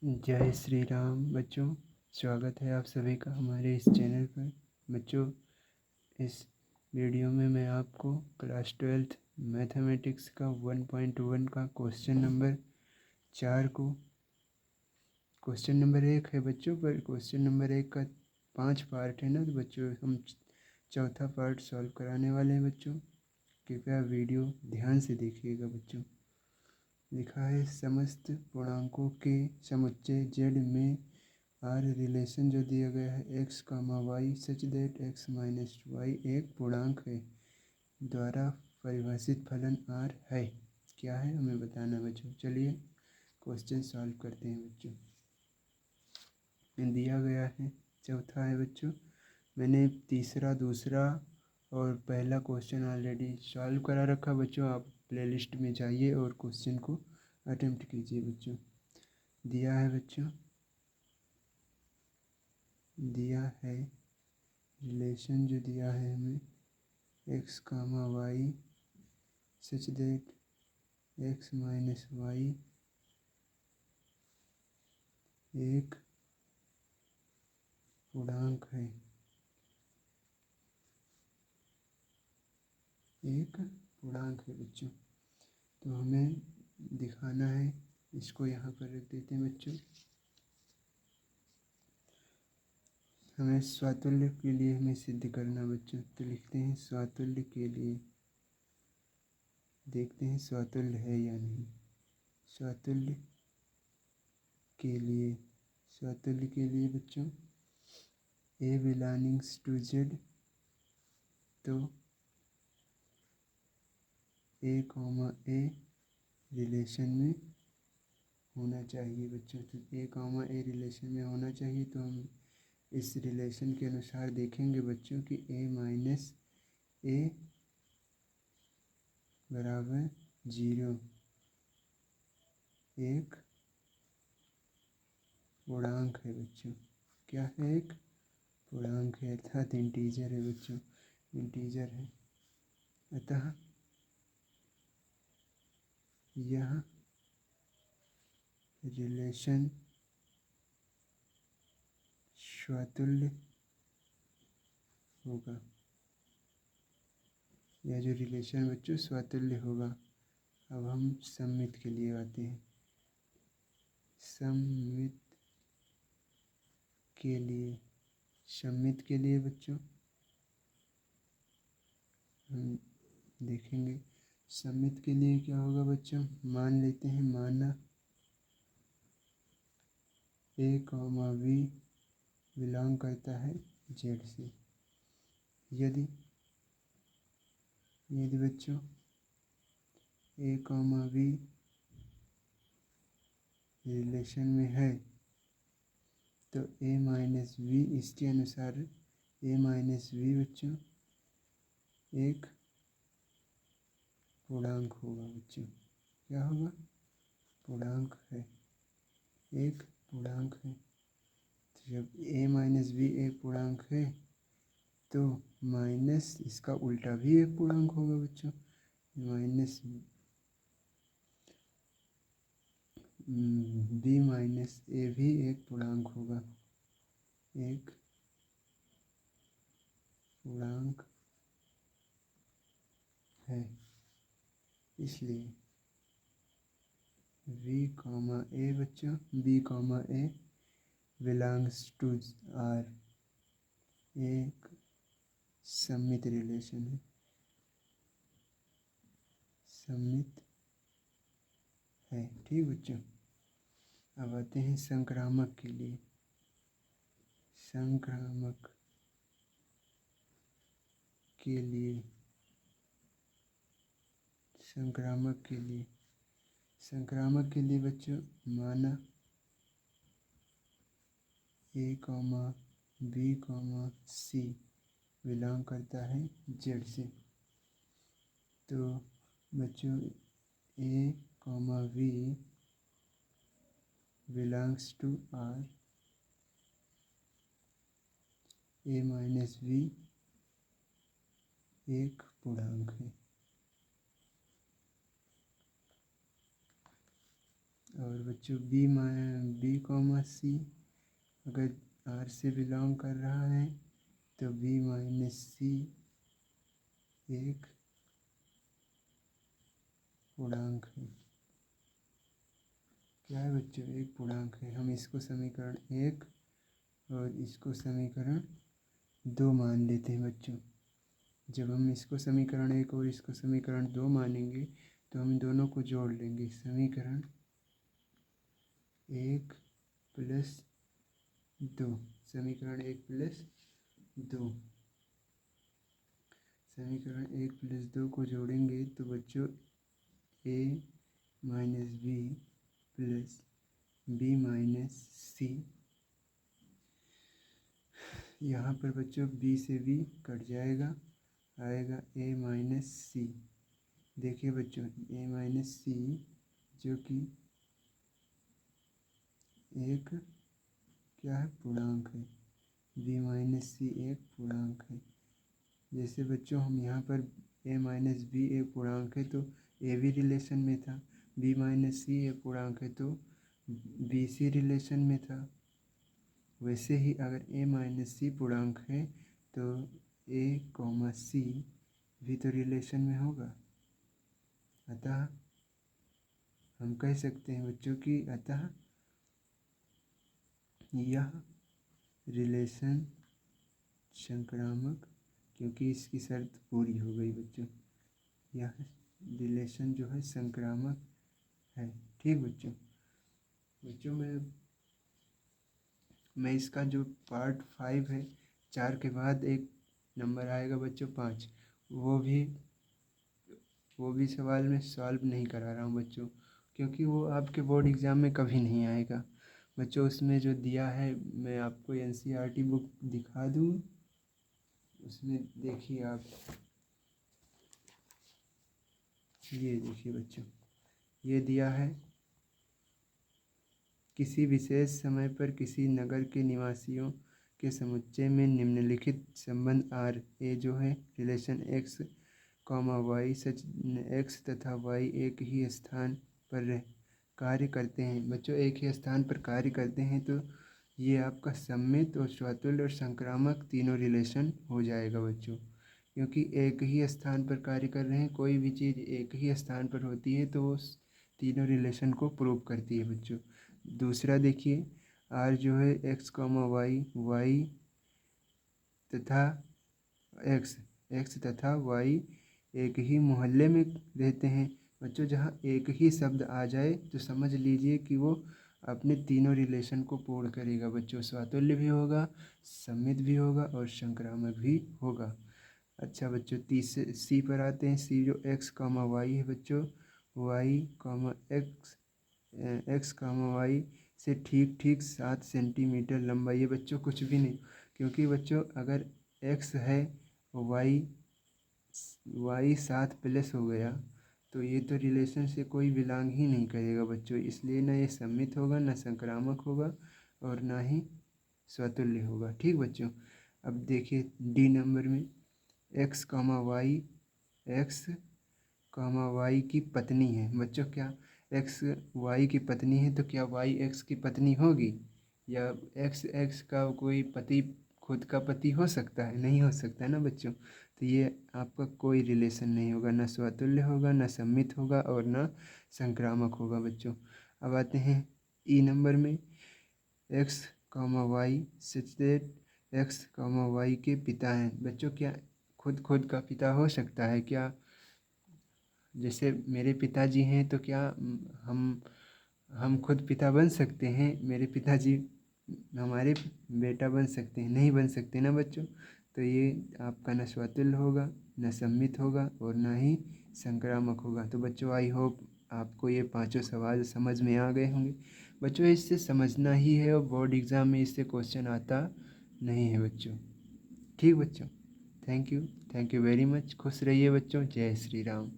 जय श्री राम बच्चों। स्वागत है आप सभी का हमारे इस चैनल पर। बच्चों, इस वीडियो में मैं आपको क्लास 12th मैथमेटिक्स का 1.1 का क्वेश्चन नंबर 4 को, क्वेश्चन नंबर 1 है बच्चों, पर क्वेश्चन नंबर 1 का 5 पार्ट है ना, तो बच्चों हम चौथा पार्ट सॉल्व कराने वाले हैं। बच्चों कृपया वीडियो ध्यान से देखिएगा। बच्चों लिखा है समस्त पूर्णांकों के समुच्चय z में आर रिलेशन जो दिया गया है x, y such that x minus y एक पूर्णांक है द्वारा परिभाषित फलन r है। क्या है हमें बताना बच्चों। चलिए क्वेश्चन सॉल्व करते हैं। बच्चों दिया गया है चौथा है बच्चों। मैंने तीसरा, दूसरा और पहला क्वेश्चन ऑलरेडी सॉल्व करा रखा बच्चों। आप प्लेलिस्ट में जाइए और क्वेश्चन को अटेम्प्ट कीजिए। बच्चों दिया है बच्चों, दिया है रिलेशन जो दिया है हमें x, y such that x minus y एक पूर्णांक है, एक पूर्णांक है बच्चों। तो हमें दिखाना है, इसको यहाँ पर रख देते हैं बच्चों। हमें स्वातुल्य के लिए हमें सिद्ध करना बच्चों। तो लिखते हैं स्वातुल्य के लिए, देखते हैं स्वातुल्य है या नहीं। स्वातुल्य के लिए, स्वातुल्य के लिए बच्चों a बिलोंगिंग्स टू z, तो a, रिलेशन में होना चाहिए बच्चों। तो a, रिलेशन में होना चाहिए। तो हम इस रिलेशन के अनुसार देखेंगे बच्चों कि a माइनस ए बराबर 0 एक पूर्णांक है बच्चों। क्या है? एक पूर्णांक है, अर्थात इंटीजर है बच्चों, इंटीजर है। अतः यह रिलेशन स्वातुल्य होगा। यह जो रिलेशन बच्चों स्वातुल्य होगा। अब हम सममित के लिए आते हैं। सममित के लिए, सममित के लिए बच्चों हम देखेंगे सममित के लिए क्या होगा बच्चों। मान लेते हैं, माना a, v बिलोंग करता है z से। यदि बच्चों a, v रिलेशन में है तो a माइनस वी, इसके अनुसार a माइनस वी बच्चों एक पूर्णांक होगा बच्चों। क्या होगा? पूर्णांक है, एक पूर्णांक है। तो जब a माइनस वी एक पूर्णांक है तो माइनस इसका उल्टा भी एक पूर्णांक होगा बच्चों। माइनस b माइनस ए भी एक पूर्णांक होगा, एक पूर्णांक है। इसलिए v, a बच्चों, b, a belongs to r एक सममित रिलेशन है, सममित है। ठीक बच्चों। अब आते हैं संक्रामक के लिए। संक्रामक के लिए, संक्रामक के लिए, संक्रामक के लिए बच्चों माना a, b, c बिलोंग करता है z से। तो बच्चों a, v belongs to r, a minus v एक पूर्णांक है। और बच्चों बी कॉमा सी अगर आर से बिलोंग कर रहा है तो बी माइनस सी एक पूर्णांक है। क्या है बच्चों? एक पूर्णांक है। हम इसको समीकरण 1 और इसको समीकरण 2 मान लेते हैं बच्चों। जब हम इसको समीकरण 1 और इसको समीकरण 2 मानेंगे तो हम दोनों को जोड़ लेंगे। समीकरण 1 प्लस 2, समीकरण 1 प्लस 2, समीकरण 1 प्लस 2 को जोड़ेंगे तो बच्चों A minus B plus B minus C, यहाँ पर बच्चों बी से बी कट जाएगा, आएगा ए माइनस सी। देखिए बच्चों ए माइनस सी जो कि एक क्या है? पूर्णांक है। बी माइनस सी एक पूर्णांक है। जैसे बच्चों हम यहाँ पर ए माइनस बी एक पूर्णांक है तो ए भी रिलेशन में था, बी माइनस सी एक पूर्णांक है तो बी सी रिलेशन में था। वैसे ही अगर ए माइनस सी पूर्णांक है तो ए कॉमा सी भी तो रिलेशन में होगा। अतः हम कह सकते हैं बच्चों कि अतः यह रिलेशन संक्रामक, क्योंकि इसकी शर्त पूरी हो गई बच्चों, यह रिलेशन जो है संक्रामक है। ठीक बच्चों, मैं इसका जो पार्ट 5 है, 4 के बाद एक नंबर आएगा बच्चों 5, वो भी सवाल में सॉल्व नहीं करा रहा हूँ बच्चों, क्योंकि वो आपके बोर्ड एग्ज़ाम में कभी नहीं आएगा बच्चों। उसमें जो दिया है मैं आपको एनसीईआरटी बुक दिखा दूँ, उसमें देखिए आप, ये देखिए बच्चों, ये दिया है किसी विशेष समय पर किसी नगर के निवासियों के समुच्चय में निम्नलिखित संबंध आर ए जो है रिलेशन एक्स कॉमा वाई सच एक्स तथा वाई एक ही स्थान पर कार्य करते हैं। बच्चों एक ही स्थान पर कार्य करते हैं तो ये आपका सम्मित और स्वतुल्य और संक्रामक तीनों रिलेशन हो जाएगा बच्चों, क्योंकि एक ही स्थान पर कार्य कर रहे हैं, कोई भी चीज़ एक ही स्थान पर होती है तो वो तीनों रिलेशन को प्रूव करती है बच्चों। दूसरा देखिए आर जो है एक्स कॉमा वाई, वाई तथा एक्स तथा वाई एक ही मोहल्ले में रहते हैं बच्चों। जहाँ एक ही शब्द आ जाए तो समझ लीजिए कि वो अपने तीनों रिलेशन को पूर्ण करेगा बच्चों, स्वातुल्य भी होगा, सम्मित भी होगा और संक्रामक भी होगा। अच्छा बच्चों तीसरे सी पर आते हैं। सी जो एक्स कॉमा वाई है बच्चों, y comma x comma y से ठीक 7 सेंटीमीटर लंबा, ये बच्चों कुछ भी नहीं, क्योंकि बच्चों अगर एक्स है वाई 7 प्लस हो गया तो ये तो रिलेशन से कोई बिलोंग ही नहीं करेगा बच्चों, इसलिए ना ये सम्मित होगा, ना संक्रामक होगा और ना ही स्वतुल्य होगा। ठीक बच्चों, अब देखिए डी नंबर में एक्स कॉमा वाई की पत्नी है बच्चों। क्या एक्स वाई की पत्नी है तो क्या वाई एक्स की पत्नी होगी? या एक्स का कोई पति खुद का पति हो सकता है? नहीं हो सकता है ना बच्चों। तो ये आपका कोई रिलेशन नहीं होगा, ना स्वतुल्य होगा, ना सम्मित होगा और ना संक्रामक होगा बच्चों। अब आते हैं ई नंबर में x comma y such that x comma y के पिता हैं बच्चों। क्या खुद का पिता हो सकता है क्या? जैसे मेरे पिताजी हैं तो क्या हम खुद पिता बन सकते हैं? मेरे पिताजी हमारे बेटा बन सकते हैं? नहीं बन सकते ना बच्चों। तो ये आपका न स्वतुल्य होगा, न सम्मित होगा और न ही संक्रामक होगा। तो बच्चों आई होप आपको ये पांचों सवाल समझ में आ गए होंगे बच्चों। इससे समझना ही है और बोर्ड एग्ज़ाम में इससे क्वेश्चन आता नहीं है बच्चों। ठीक बच्चों, थैंक यू वेरी मच। खुश रहिए बच्चों। जय श्री राम।